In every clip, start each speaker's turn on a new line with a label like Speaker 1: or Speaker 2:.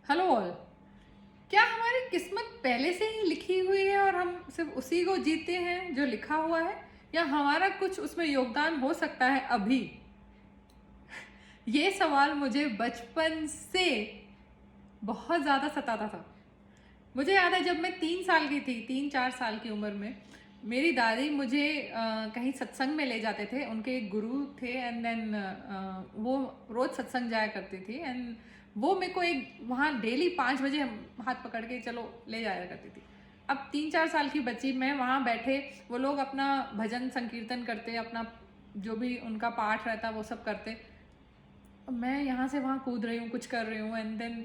Speaker 1: Hello all. क्या हमारी किस्मत पहले से ही लिखी हुई है और हम सिर्फ उसी को जीते हैं जो लिखा हुआ है, या हमारा कुछ उसमें योगदान हो सकता है अभी? ये सवाल मुझे बचपन से बहुत ज़्यादा सताता था। मुझे याद है जब मैं 3 साल की थी, 3-4 साल की उम्र में मेरी दादी मुझे कहीं सत्संग में ले जाते थे। उनके एक गुरु थे एंड देन वो रोज़ सत्संग जाया करती थी एंड वो मेरे को एक वहाँ डेली 5 बजे हाथ पकड़ के चलो ले जाया करती थी। अब 3-4 साल की बच्ची मैं वहाँ बैठे, वो लोग अपना भजन संकीर्तन करते, अपना जो भी उनका पाठ रहता वो सब करते, मैं यहाँ से वहाँ कूद रही हूँ, कुछ कर रही हूँ एंड देन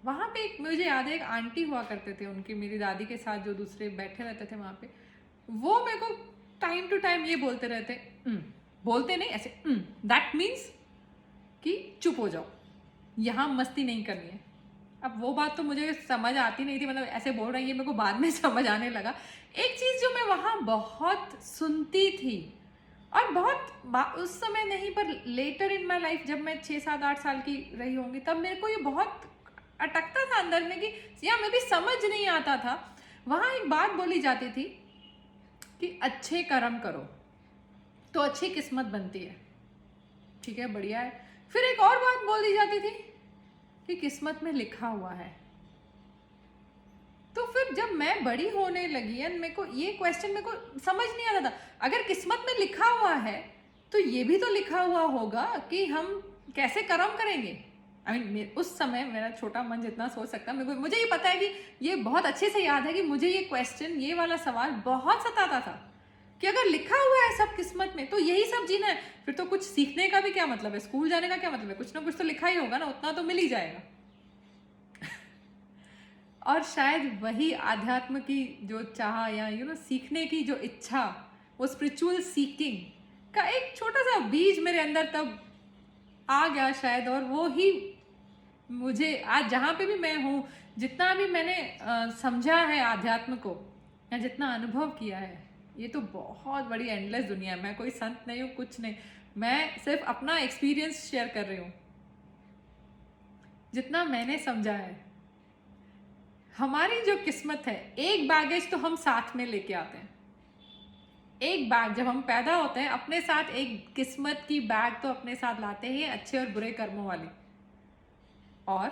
Speaker 1: वहाँ पे एक मुझे याद है एक आंटी हुआ करते थे उनकी, मेरी दादी के साथ जो दूसरे बैठे रहते थे वहाँ पे, वो मेरे को टाइम टू टाइम ये बोलते रहते, बोलते नहीं ऐसे, दैट मीन्स कि चुप हो जाओ, यहाँ मस्ती नहीं करनी है। अब वो बात तो मुझे समझ आती नहीं थी, मतलब ऐसे बोल रही है, मेरे को बाद में समझ आने लगा। एक चीज़ जो मैं वहाँ बहुत सुनती थी और बहुत उस समय नहीं पर लेटर इन माई लाइफ जब मैं 6-7-8 साल की रही होंगी तब मेरे को ये बहुत अटकता था अंदर में कि या मैं भी समझ नहीं आता था। वहाँ एक बात बोली जाती थी कि अच्छे कर्म करो तो अच्छी किस्मत बनती है। ठीक है, बढ़िया है। फिर एक और बात बोली जाती थी कि किस्मत में लिखा हुआ है। तो फिर जब मैं बड़ी होने लगी एंड मेरे को ये क्वेश्चन मेरे को समझ नहीं आता था, अगर किस्मत में लिखा हुआ है तो ये भी तो लिखा हुआ होगा कि हम कैसे कर्म करेंगे। आई मीन उस समय मेरा छोटा मन जितना सोच सकता, मेरे को मुझे ये पता है कि ये बहुत अच्छे से याद है कि मुझे ये क्वेश्चन, ये वाला सवाल बहुत सताता था कि अगर लिखा हुआ है सब किस्मत में तो यही सब जीना है, फिर तो कुछ सीखने का भी क्या मतलब है, स्कूल जाने का क्या मतलब है, कुछ ना कुछ तो लिखा ही होगा ना, उतना तो मिल ही जाएगा। और शायद वही आध्यात्म की जो चाह या सीखने की जो इच्छा, वो स्पिरिचुअल सीकिंग का एक छोटा सा बीज मेरे अंदर तब आ गया शायद, और वो ही मुझे आज जहाँ पे भी मैं हूँ, जितना भी मैंने समझा है आध्यात्म को या जितना अनुभव किया है, ये तो बहुत बड़ी एंडलेस दुनिया है। मैं कोई संत नहीं हूँ, कुछ नहीं, मैं सिर्फ अपना एक्सपीरियंस शेयर कर रही हूँ जितना मैंने समझा है। हमारी जो किस्मत है, एक बैगेज तो हम साथ में लेके आते हैं। एक बैग जब हम पैदा होते हैं अपने साथ एक किस्मत की बैग तो अपने साथ लाते हैं, अच्छे और बुरे कर्मों वाली। और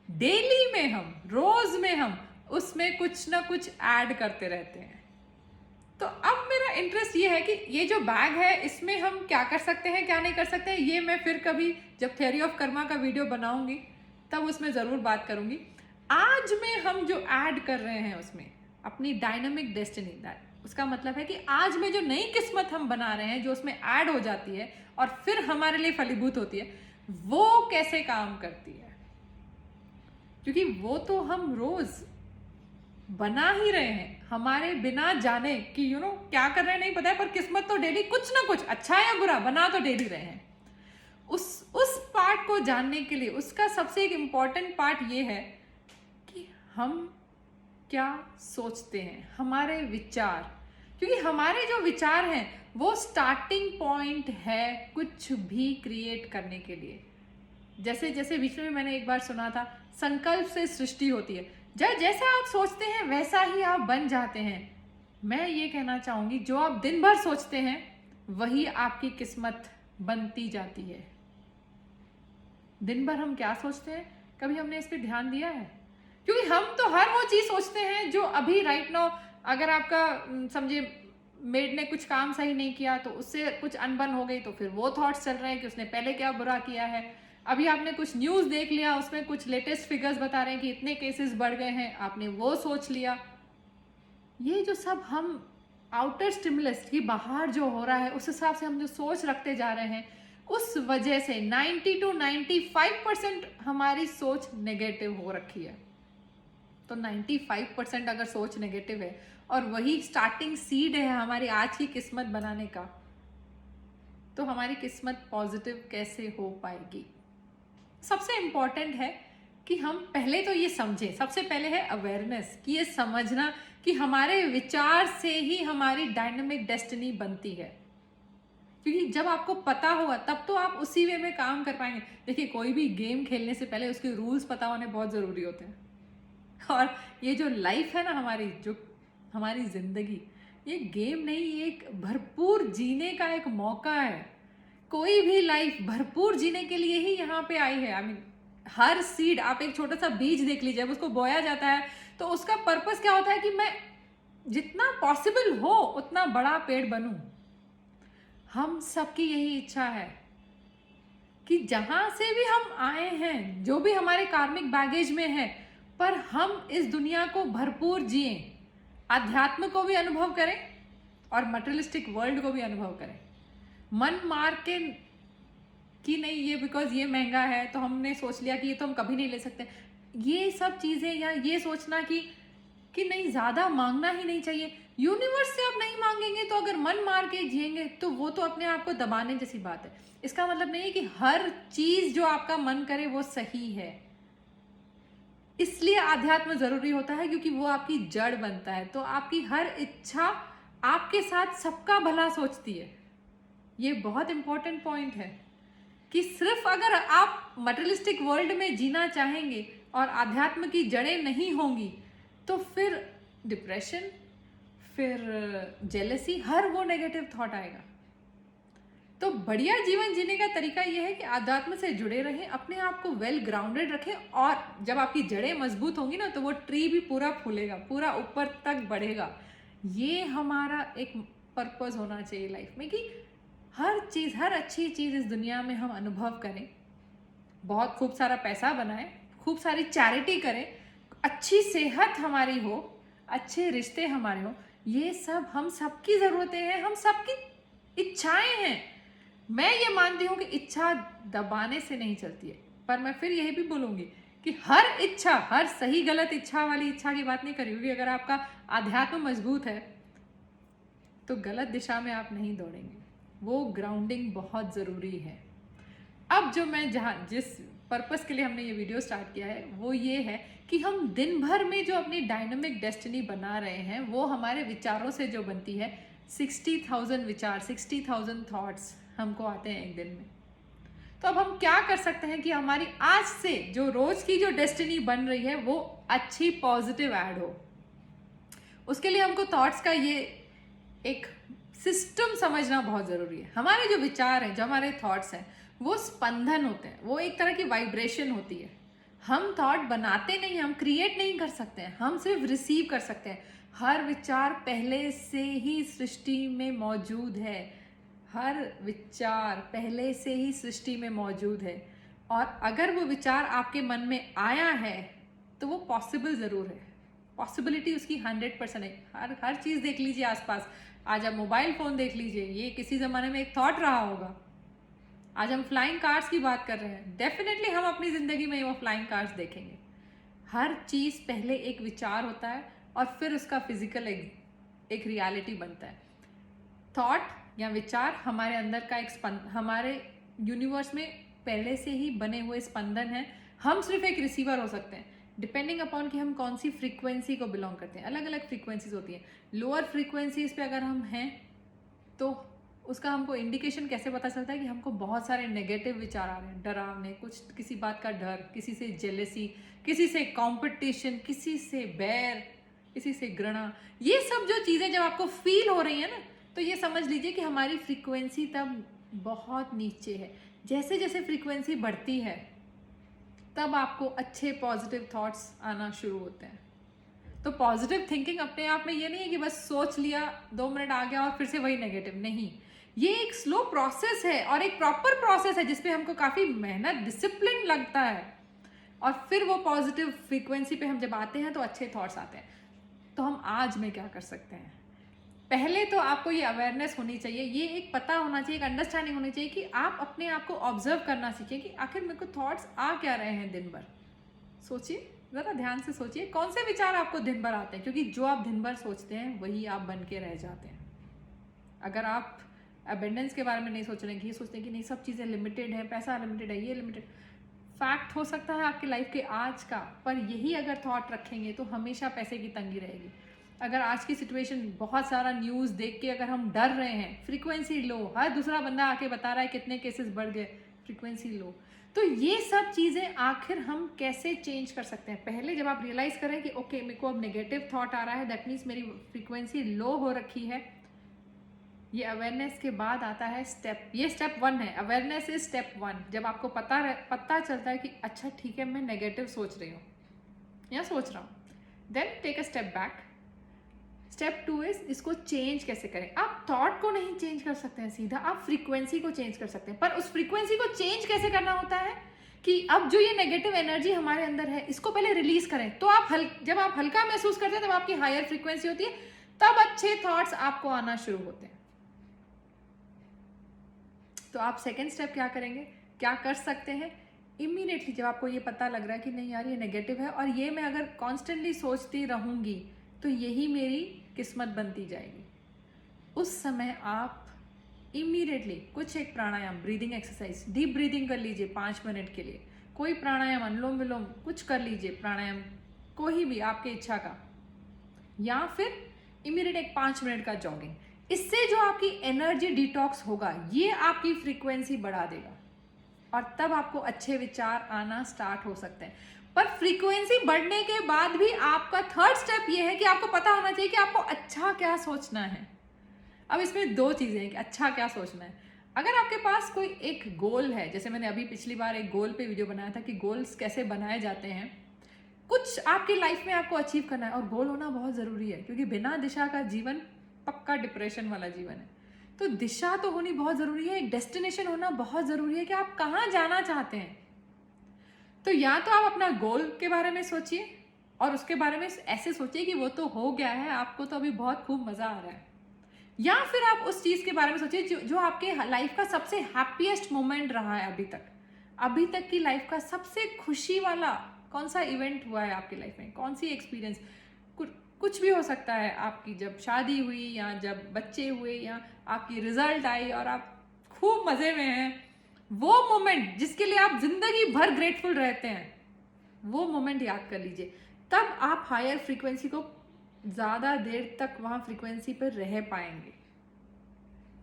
Speaker 1: डेली में हम, रोज में हम उसमें कुछ ना कुछ ऐड करते रहते हैं। तो अब मेरा इंटरेस्ट ये है कि ये जो बैग है इसमें हम क्या कर सकते हैं, क्या नहीं कर सकते हैं, ये मैं फिर कभी जब थ्योरी ऑफ कर्मा का वीडियो बनाऊंगी तब उसमें ज़रूर बात करूंगी। आज में हम जो ऐड कर रहे हैं उसमें अपनी डायनामिक डेस्टिनी, दैट उसका मतलब है कि आज में जो नई किस्मत हम बना रहे हैं, जो उसमें ऐड हो जाती है और फिर हमारे लिए फलीभूत होती है, वो कैसे काम करती है। क्योंकि वो तो हम रोज बना ही रहे हैं हमारे बिना जाने कि क्या कर रहे हैं नहीं पता है, पर किस्मत तो डेली कुछ ना कुछ अच्छा या बुरा बना तो डेली रहे हैं। उस पार्ट को जानने के लिए उसका सबसे एक इम्पॉर्टेंट पार्ट ये है कि हम क्या सोचते हैं, हमारे विचार। क्योंकि हमारे जो विचार हैं वो स्टार्टिंग पॉइंट है कुछ भी क्रिएट करने के लिए। जैसे जैसे बीच में मैंने एक बार सुना था, संकल्प से सृष्टि होती है। जैसा आप सोचते हैं वैसा ही आप बन जाते हैं। मैं ये कहना चाहूंगी, जो आप दिन भर सोचते हैं वही आपकी किस्मत बनती जाती है। दिन भर हम क्या सोचते हैं, कभी हमने इस पर ध्यान दिया है? क्योंकि हम तो हर वो चीज सोचते हैं जो अभी राइट नाउ, अगर आपका समझिए मेड ने कुछ काम सही नहीं किया तो उससे कुछ अनबन हो गई, तो फिर वो थॉट्स चल रहे हैं कि उसने पहले क्या बुरा किया है। अभी आपने कुछ न्यूज़ देख लिया, उसमें कुछ लेटेस्ट फिगर्स बता रहे हैं कि इतने केसेस बढ़ गए हैं, आपने वो सोच लिया। ये जो सब हम आउटर स्टिमुलस की बाहर जो हो रहा है उस हिसाब से हम जो सोच रखते जा रहे हैं, उस वजह से 90 to 95% हमारी सोच नेगेटिव हो रखी है। तो 95% अगर सोच नेगेटिव है और वही स्टार्टिंग सीड है हमारी आज की किस्मत बनाने का, तो हमारी किस्मत पॉजिटिव कैसे हो पाएगी? सबसे इम्पॉर्टेंट है कि हम पहले तो ये समझें, सबसे पहले है अवेयरनेस, कि ये समझना कि हमारे विचार से ही हमारी डायनामिक डेस्टिनी बनती है। क्योंकि जब आपको पता होगा तब तो आप उसी वे में काम कर पाएंगे। देखिए, कोई भी गेम खेलने से पहले उसके रूल्स पता होने बहुत ज़रूरी होते हैं। और ये जो लाइफ है ना हमारी, जो हमारी ज़िंदगी, ये गेम नहीं, ये एक भरपूर जीने का एक मौका है। कोई भी लाइफ भरपूर जीने के लिए ही यहाँ पे आई है। आई मीन, हर सीड, आप एक छोटा सा बीज देख लीजिए, जब उसको बोया जाता है तो उसका पर्पस क्या होता है कि मैं जितना पॉसिबल हो उतना बड़ा पेड़ बनूं। हम सबकी यही इच्छा है कि जहां से भी हम आए हैं, जो भी हमारे कार्मिक बैगेज में है, पर हम इस दुनिया को भरपूर जिए, अध्यात्म को भी अनुभव करें और मटेरियलिस्टिक वर्ल्ड को भी अनुभव करें। मन मार के कि नहीं ये बिकॉज ये महंगा है तो हमने सोच लिया कि ये तो हम कभी नहीं ले सकते, ये सब चीज़ें, या ये सोचना कि नहीं ज़्यादा मांगना ही नहीं चाहिए। यूनिवर्स से आप नहीं मांगेंगे तो अगर मन मार के जिएंगे तो वो तो अपने आप को दबाने जैसी बात है। इसका मतलब नहीं है कि हर चीज़ जो आपका मन करे वो सही है। इसलिए आध्यात्म जरूरी होता है क्योंकि वो आपकी जड़ बनता है। तो आपकी हर इच्छा आपके साथ सबका भला सोचती है। ये बहुत इंपॉर्टेंट पॉइंट है कि सिर्फ अगर आप मटेरियलिस्टिक वर्ल्ड में जीना चाहेंगे और आध्यात्म की जड़ें नहीं होंगी तो फिर डिप्रेशन, फिर जेलसी, हर वो नेगेटिव थॉट आएगा। तो बढ़िया जीवन जीने का तरीका यह है कि आध्यात्म से जुड़े रहें, अपने आप को वेल ग्राउंडेड रखें, और जब आपकी जड़ें मजबूत होंगी ना तो वो ट्री भी पूरा फूलेगा, पूरा ऊपर तक बढ़ेगा। ये हमारा एक पर्पस होना चाहिए लाइफ में कि हर चीज़, हर अच्छी चीज़ इस दुनिया में हम अनुभव करें, बहुत खूब सारा पैसा बनाएं, खूब सारी चैरिटी करें, अच्छी सेहत हमारी हो, अच्छे रिश्ते हमारे हो। ये सब हम सबकी ज़रूरतें हैं, हम सबकी इच्छाएं हैं। मैं ये मानती हूँ कि इच्छा दबाने से नहीं चलती है, पर मैं फिर यही भी बोलूँगी कि हर इच्छा, हर सही गलत इच्छा वाली इच्छा की बात नहीं करी, क्योंकि अगर आपका आध्यात्म मजबूत है तो गलत दिशा में आप नहीं दौड़ेंगे। वो ग्राउंडिंग बहुत ज़रूरी है। अब जो मैं जिस पर्पस के लिए हमने ये वीडियो स्टार्ट किया है वो ये है कि हम दिन भर में जो अपनी डायनामिक डेस्टिनी बना रहे हैं वो हमारे विचारों से जो बनती है। 60,000 विचार, 60,000 थॉट्स हमको आते हैं एक दिन में। तो अब हम क्या कर सकते हैं कि हमारी आज से जो रोज की जो डेस्टिनी बन रही है वो अच्छी, पॉजिटिव ऐड हो। उसके लिए हमको थॉट्स का ये एक सिस्टम समझना बहुत ज़रूरी है। हमारे जो विचार हैं, जो हमारे थॉट्स हैं, वो स्पंदन होते हैं, वो एक तरह की वाइब्रेशन होती है। हम थॉट बनाते नहीं, हम क्रिएट नहीं कर सकते हैं, हम सिर्फ रिसीव कर सकते हैं। हर विचार पहले से ही सृष्टि में मौजूद है, हर विचार पहले से ही सृष्टि में मौजूद है, और अगर वो विचार आपके मन में आया है तो वो पॉसिबल ज़रूर है। पॉसिबिलिटी उसकी 100% है। हर चीज़ देख लीजिए आसपास। आज आप मोबाइल फ़ोन देख लीजिए, ये किसी ज़माने में एक थॉट रहा होगा। आज हम फ्लाइंग कार्स की बात कर रहे हैं, डेफिनेटली हम अपनी ज़िंदगी में वो फ्लाइंग कार्स देखेंगे। हर चीज़ पहले एक विचार होता है और फिर उसका फिजिकल एक रियलिटी बनता है। थॉट या विचार हमारे अंदर का एक हमारे यूनिवर्स में पहले से ही बने हुए स्पंदन है। हम सिर्फ एक रिसीवर हो सकते हैं, डिपेंडिंग अपॉन कि हम कौन सी फ्रीक्वेंसी को बिलोंग करते हैं। अलग अलग फ्रीक्वेंसीज होती हैं। लोअर फ्रीक्वेंसीज पे अगर हम हैं तो उसका हमको इंडिकेशन कैसे पता चलता है कि हमको बहुत सारे नेगेटिव विचार आ रहे हैं, डरावने, कुछ किसी बात का डर, किसी से जेलेसी, किसी से कंपटीशन, किसी से बैर, किसी से घृणा। ये सब जो चीज़ें जब आपको फील हो रही है ना तो ये समझ लीजिए कि हमारी फ्रीक्वेंसी तब बहुत नीचे है। जैसे जैसे फ्रीक्वेंसी बढ़ती है तब आपको अच्छे पॉजिटिव थॉट्स आना शुरू होते हैं। तो पॉजिटिव थिंकिंग अपने आप में ये नहीं है कि बस सोच लिया, 2 मिनट आ गया और फिर से वही नेगेटिव। नहीं, ये एक स्लो प्रोसेस है और एक प्रॉपर प्रोसेस है जिसपे हमको काफ़ी मेहनत, डिसिप्लिन लगता है, और फिर वो पॉजिटिव फ्रीक्वेंसी पे हम जब आते हैं तो अच्छे थॉट्स आते हैं। तो हम आज में क्या कर सकते हैं? पहले तो आपको ये अवेयरनेस होनी चाहिए, ये एक पता होना चाहिए, एक अंडरस्टैंडिंग होनी चाहिए कि आप अपने आप को ऑब्जर्व करना सीखिए कि आखिर मेरे को थॉट्स आ क्या रहे हैं दिन भर। सोचिए, ज़रा ध्यान से सोचिए कौन से विचार आपको दिन भर आते हैं, क्योंकि जो आप दिन भर सोचते हैं वही आप बन के रह जाते हैं। अगर आप अबेंडेंस के बारे में नहीं सोच रहे हैं कि ये सोचते हैं कि नहीं सब चीज़ें लिमिटेड है, पैसा लिमिटेड है, ये लिमिटेड, फैक्ट हो सकता है आपके लाइफ के आज का, पर यही अगर थॉट रखेंगे तो हमेशा पैसे की तंगी रहेगी। अगर आज की सिचुएशन बहुत सारा न्यूज़ देख के अगर हम डर रहे हैं, फ्रीक्वेंसी लो, हर दूसरा बंदा आके बता रहा है कितने केसेस बढ़ गए, फ्रीक्वेंसी लो, तो ये सब चीज़ें आखिर हम कैसे चेंज कर सकते हैं? पहले जब आप रियलाइज़ करें कि ओके मेरे को अब नेगेटिव थॉट आ रहा है, दैट मीन्स मेरी फ्रीक्वेंसी लो हो रखी है, ये अवेयरनेस के बाद आता है स्टेप, ये स्टेप 1 है, अवेयरनेस इज स्टेप 1। जब आपको पता चलता है कि अच्छा ठीक है मैं नेगेटिव सोच रही हूँ या सोच रहा हूँ, then take a step back. Step 2 is इसको चेंज कैसे करें। आप थॉट को नहीं चेंज कर सकते हैं सीधा, आप फ्रीक्वेंसी को चेंज कर सकते हैं, पर उस फ्रीक्वेंसी को चेंज कैसे करना होता है कि अब जो ये नेगेटिव एनर्जी हमारे अंदर है इसको पहले रिलीज करें। तो आप जब आप हल्का महसूस करते हैं तब आपकी हायर फ्रीक्वेंसी होती है, तब अच्छे थॉट्स आपको आना शुरू होते हैं। तो आप सेकेंड स्टेप क्या करेंगे, क्या कर सकते हैं? इमीडिएटली जब आपको ये पता लग रहा है कि नहीं यार ये नेगेटिव है और ये मैं अगर कॉन्स्टेंटली सोचती रहूँगी तो यही मेरी किस्मत बनती जाएगी, उस समय आप इमीडिएटली कुछ एक प्राणायाम, ब्रीदिंग एक्सरसाइज, डीप ब्रीदिंग कर लीजिए 5 मिनट के लिए, कोई प्राणायाम, अनुलोम विलोम कुछ कर लीजिए, प्राणायाम कोई भी आपके इच्छा का, या फिर इमीडिएट एक 5 मिनट का जॉगिंग। इससे जो आपकी एनर्जी डिटॉक्स होगा ये आपकी फ्रीक्वेंसी बढ़ा देगा और तब आपको अच्छे विचार आना स्टार्ट हो सकते हैं। पर फ्रीक्वेंसी बढ़ने के बाद भी आपका थर्ड स्टेप ये है कि आपको पता होना चाहिए कि आपको अच्छा क्या सोचना है। अब इसमें 2 चीज़ें हैं कि अच्छा क्या सोचना है। अगर आपके पास कोई एक गोल है, जैसे मैंने अभी पिछली बार एक गोल पे वीडियो बनाया था कि गोल्स कैसे बनाए जाते हैं, कुछ आपकी लाइफ में आपको अचीव करना है और गोल होना बहुत ज़रूरी है, क्योंकि बिना दिशा का जीवन पक्का डिप्रेशन वाला जीवन है। तो दिशा तो होनी बहुत ज़रूरी है, एक डेस्टिनेशन होना बहुत ज़रूरी है कि आप कहाँ जाना चाहते हैं। तो या तो आप अपना गोल के बारे में सोचिए और उसके बारे में ऐसे सोचिए कि वो तो हो गया है, आपको तो अभी बहुत खूब मज़ा आ रहा है, या फिर आप उस चीज़ के बारे में सोचिए जो आपके लाइफ का सबसे हैप्पीएस्ट मोमेंट रहा है अभी तक की लाइफ का सबसे खुशी वाला कौन सा इवेंट हुआ है आपकी लाइफ में, कौन सी एक्सपीरियंस, कुछ भी हो सकता है, आपकी जब शादी हुई या जब बच्चे हुए या आपकी रिजल्ट आई और आप खूब मज़े में हैं, वो मोमेंट जिसके लिए आप जिंदगी भर ग्रेटफुल रहते हैं, वो मोमेंट याद कर लीजिए। तब आप हायर फ्रीक्वेंसी को ज़्यादा देर तक वहाँ फ्रीक्वेंसी पर रह पाएंगे।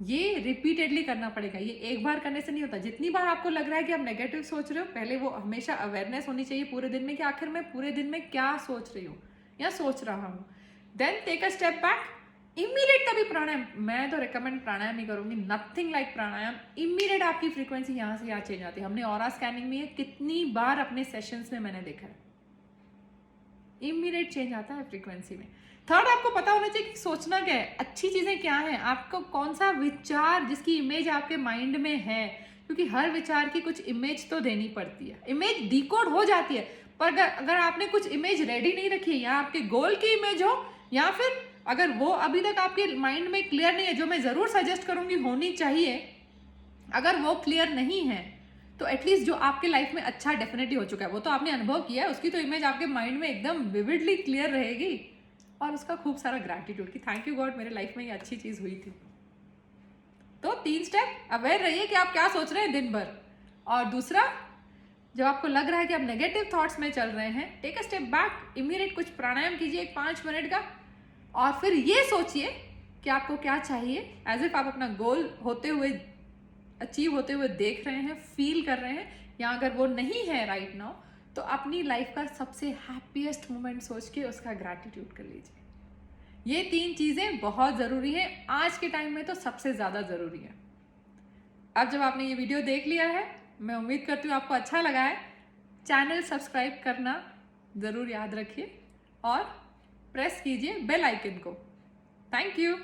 Speaker 1: ये रिपीटेडली करना पड़ेगा, ये एक बार करने से नहीं होता। जितनी बार आपको लग रहा है कि आप नेगेटिव सोच रहे हो, पहले वो हमेशा अवेयरनेस होनी चाहिए पूरे दिन में कि आखिर मैं पूरे दिन में क्या सोच रही हूँ या सोच रहा हूँ। Then take a step back, immediate तभी प्राणायाम, मैं तो रिकमेंड प्राणायाम ही करूँगी, नथिंग लाइक प्राणायाम। इमीडिएट आपकी फ्रीक्वेंसी यहाँ से यहाँ चेंज आती है। हमने ऑरा स्कैनिंग में कितनी बार अपने सेशंस में मैंने देखा है, इमीडिएट चेंज आता है फ्रीक्वेंसी में। थर्ड, आपको पता होना चाहिए कि सोचना क्या है, अच्छी चीज़ें क्या हैं, आपको कौन सा विचार जिसकी इमेज आपके माइंड में है, क्योंकि हर विचार की कुछ इमेज तो देनी पड़ती है। इमेज डिकोड हो जाती है, पर अगर आपने कुछ इमेज रेडी नहीं रखी है, या आपके गोल की इमेज हो, या फिर अगर वो अभी तक आपके माइंड में क्लियर नहीं है, जो मैं ज़रूर सजेस्ट करूँगी होनी चाहिए, अगर वो क्लियर नहीं है तो एटलीस्ट जो आपके लाइफ में अच्छा डेफिनेटली हो चुका है, वो तो आपने अनुभव किया है, उसकी तो इमेज आपके माइंड में एकदम विविडली क्लियर रहेगी, और उसका खूब सारा ग्रैटिट्यूड कि थैंक यू गॉड मेरे लाइफ में ये अच्छी चीज़ हुई थी। तो 3 स्टेप, अवेयर रहिए कि आप क्या सोच रहे हैं दिन भर, और दूसरा, जब आपको लग रहा है कि आप नेगेटिव थॉट्स में चल रहे हैं, take a step back, immediate कुछ प्राणायाम कीजिए 5 मिनट का, और फिर ये सोचिए कि आपको क्या चाहिए, एज इफ आप अपना गोल होते हुए, अचीव होते हुए देख रहे हैं, फील कर रहे हैं, या अगर वो नहीं है राइट नाउ, तो अपनी लाइफ का सबसे हैप्पीएस्ट मोमेंट सोच के उसका ग्रैटिट्यूड कर लीजिए। ये 3 चीज़ें बहुत ज़रूरी है, आज के टाइम में तो सबसे ज़्यादा ज़रूरी है। अब जब आपने ये वीडियो देख लिया है, मैं उम्मीद करती हूँ आपको अच्छा लगा है। चैनल सब्सक्राइब करना ज़रूर याद रखिए और प्रेस कीजिए बेल आइकन को। Thank you.